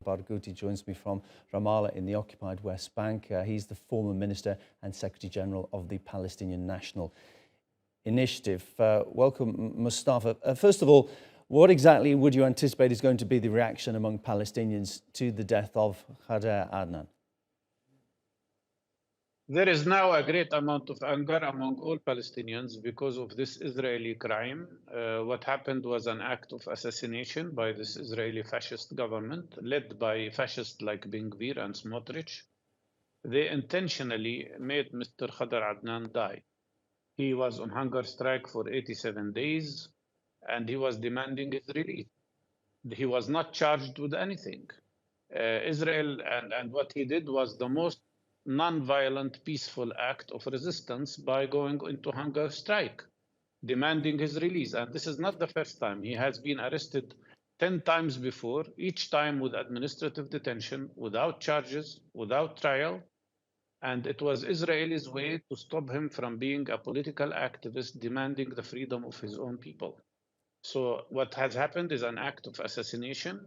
Barghouti joins me from Ramallah in the occupied West Bank. He's the former Minister and Secretary General of the Palestinian National Initiative. Welcome, Mustafa. First of all, what exactly would you anticipate is going to be the reaction among Palestinians to the death of Khader Adnan? There is now a great amount of anger among all Palestinians because of this Israeli crime. What happened was an act of assassination by this Israeli fascist government, led by fascists like Ben Gvir and Smotrich. They intentionally made Mr. Khader Adnan die. He was on hunger strike for 87 days, and he was demanding his release. He was not charged with anything. Israel and what he did was the most non-violent, peaceful act of resistance by going into hunger strike, demanding his release. And this is not the first time. He has been arrested 10 times before, each time with administrative detention, without charges, without trial. And it was Israel's way to stop him from being a political activist demanding the freedom of his own people. So what has happened is an act of assassination.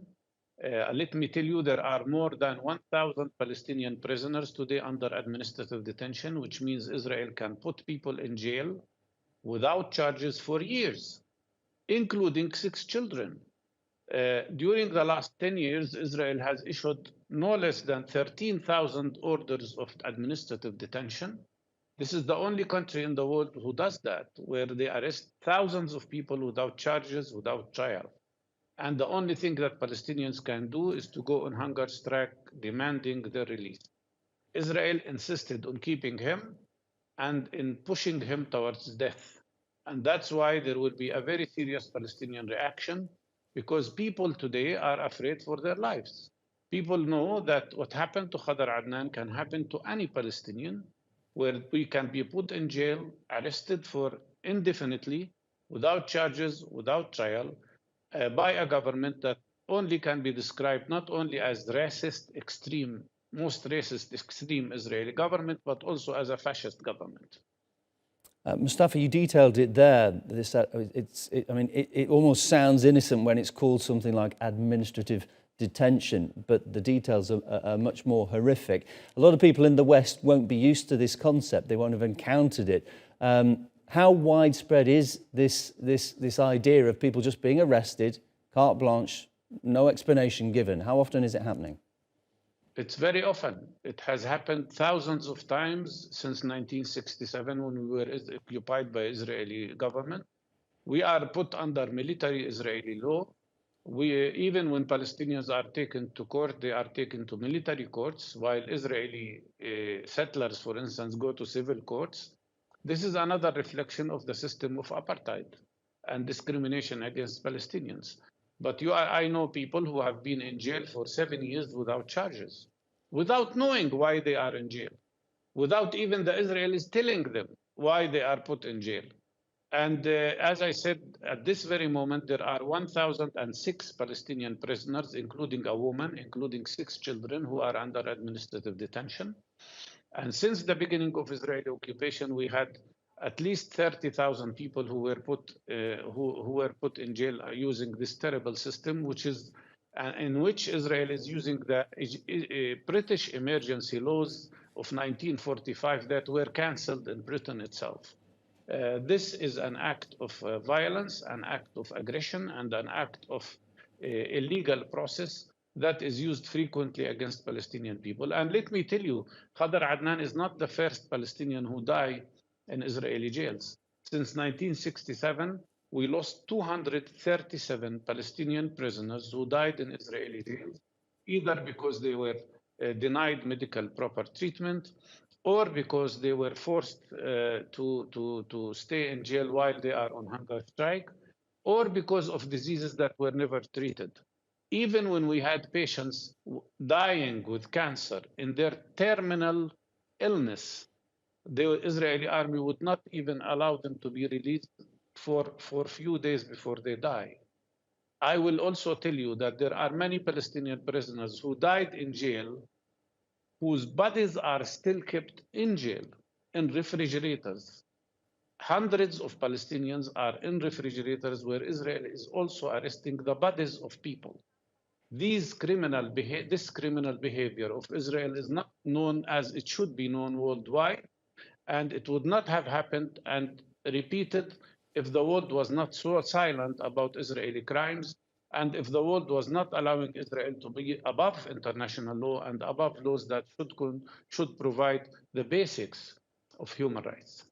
Let me tell you, there are more than 1,000 Palestinian prisoners today under administrative detention, which means Israel can put people in jail without charges for years, including 6 children. During the last 10 years, Israel has issued no less than 13,000 orders of administrative detention. This is the only country in the world who does that, where they arrest thousands of people without charges, without trial. And the only thing that Palestinians can do is to go on hunger strike demanding their release. Israel insisted on keeping him and in pushing him towards death. And that's why there will be a very serious Palestinian reaction, because people today are afraid for their lives. People know that what happened to Khader Adnan can happen to any Palestinian, where we can be put in jail, arrested for indefinitely, without charges, without trial, by a government that only can be described not only as racist, extreme, most racist, extreme Israeli government, but also as a fascist government. Mustafa, you detailed it there. It almost sounds innocent when it's called something like administrative detention, but the details are much more horrific. A lot of people in the West won't be used to this concept. They won't have encountered it. How widespread is this idea of people just being arrested, carte blanche, no explanation given? How often is it happening? It's very often. It has happened thousands of times since 1967 when we were occupied by Israeli government. We are put under military Israeli law. Even when Palestinians are taken to court, they are taken to military courts, while Israeli settlers, for instance, go to civil courts. This is another reflection of the system of apartheid and discrimination against Palestinians. But I know people who have been in jail for 7 years without charges, without knowing why they are in jail, without even the Israelis telling them why they are put in jail. And as I said, at this very moment, there are 1,006 Palestinian prisoners, including a woman, including 6 children who are under administrative detention. And since the beginning of Israeli occupation, we had at least 30,000 people who were put in jail using this terrible system, which is in which Israel is using the British emergency laws of 1945 that were cancelled in Britain itself. This is an act of violence, an act of aggression, and an act of illegal process that is used frequently against Palestinian people. And let me tell you, Khader Adnan is not the first Palestinian who died in Israeli jails. Since 1967, we lost 237 Palestinian prisoners who died in Israeli jails, either because they were denied medical proper treatment, or because they were forced to stay in jail while they are on hunger strike, or because of diseases that were never treated. Even when we had patients dying with cancer in their terminal illness, the Israeli army would not even allow them to be released for a few days before they die. I will also tell you that there are many Palestinian prisoners who died in jail whose bodies are still kept in jail, in refrigerators. Hundreds of Palestinians are in refrigerators where Israel is also arresting the bodies of people. this criminal behavior of Israel is not known as it should be known worldwide, and it would not have happened and repeated if the world was not so silent about Israeli crimes, and if the world was not allowing Israel to be above international law and above laws that should provide the basics of human rights.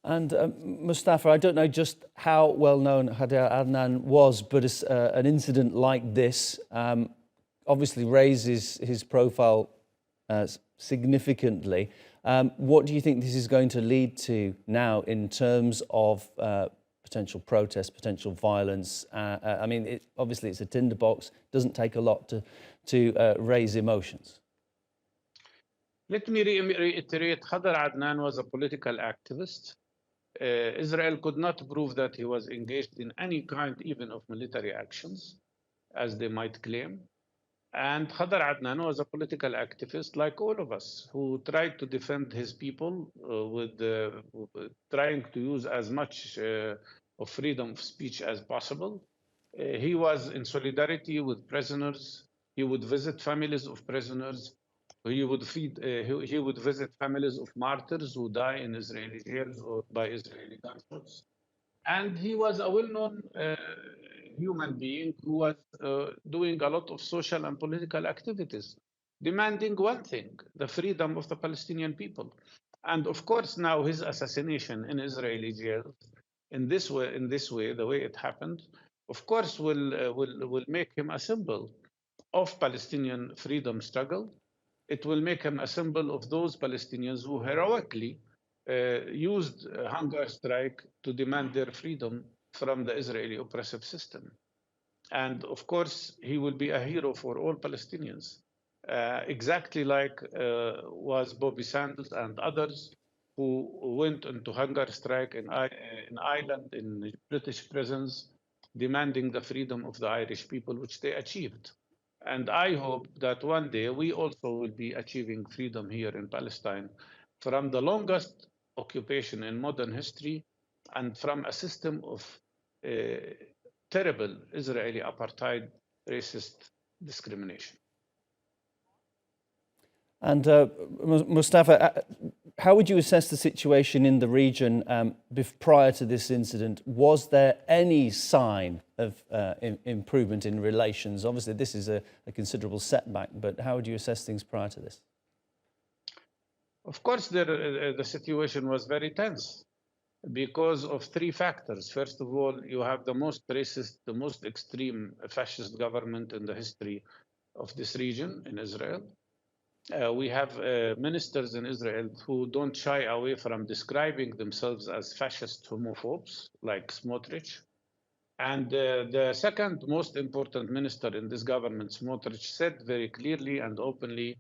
And Mustafa, I don't know just how well known Khader Adnan was, but an incident like this obviously raises his profile significantly. What do you think this is going to lead to now in terms of potential protest, potential violence? I mean, obviously it's a tinderbox, doesn't take a lot to raise emotions. Let me reiterate, Khader Adnan was a political activist. Israel could not prove that he was engaged in any kind even of military actions, as they might claim. And Khader Adnan was a political activist like all of us who tried to defend his people with trying to use as much of freedom of speech as possible. He was in solidarity with prisoners. He would visit families of prisoners. He would visit families of martyrs who die in Israeli jails or by Israeli gunshots. And he was a well-known human being who was doing a lot of social and political activities, demanding one thing, the freedom of the Palestinian people. And of course, now his assassination in Israeli jails, in this way, the way it happened, of course, will make him a symbol of Palestinian freedom struggle. It will make him a symbol of those Palestinians who heroically used hunger strike to demand their freedom from the Israeli oppressive system. And of course, he will be a hero for all Palestinians, exactly like was Bobby Sands and others who went into hunger strike in Ireland, in British prisons, demanding the freedom of the Irish people, which they achieved. And I hope that one day we also will be achieving freedom here in Palestine from the longest occupation in modern history and from a system of terrible Israeli apartheid racist discrimination. And Mustafa, how would you assess the situation in the region prior to this incident? Was there any sign of improvement in relations? Obviously, this is a considerable setback, but how would you assess things prior to this? Of course, the situation was very tense because of three factors. First of all, you have the most racist, the most extreme fascist government in the history of this region in Israel. We have ministers in Israel who don't shy away from describing themselves as fascist homophobes, like Smotrich. And the second most important minister in this government, Smotrich, said very clearly and openly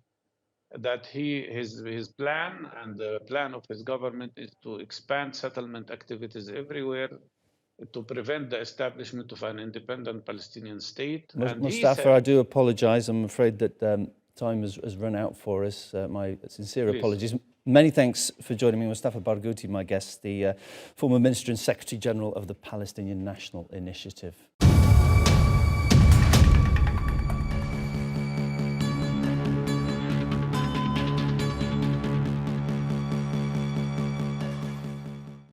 that his plan and the plan of his government is to expand settlement activities everywhere to prevent the establishment of an independent Palestinian state. And Mustafa, I do apologise. I'm afraid that time has run out for us. My sincere apologies. Many thanks for joining me. Mustafa Barghouti, my guest, the former Minister and Secretary General of the Palestinian National Initiative.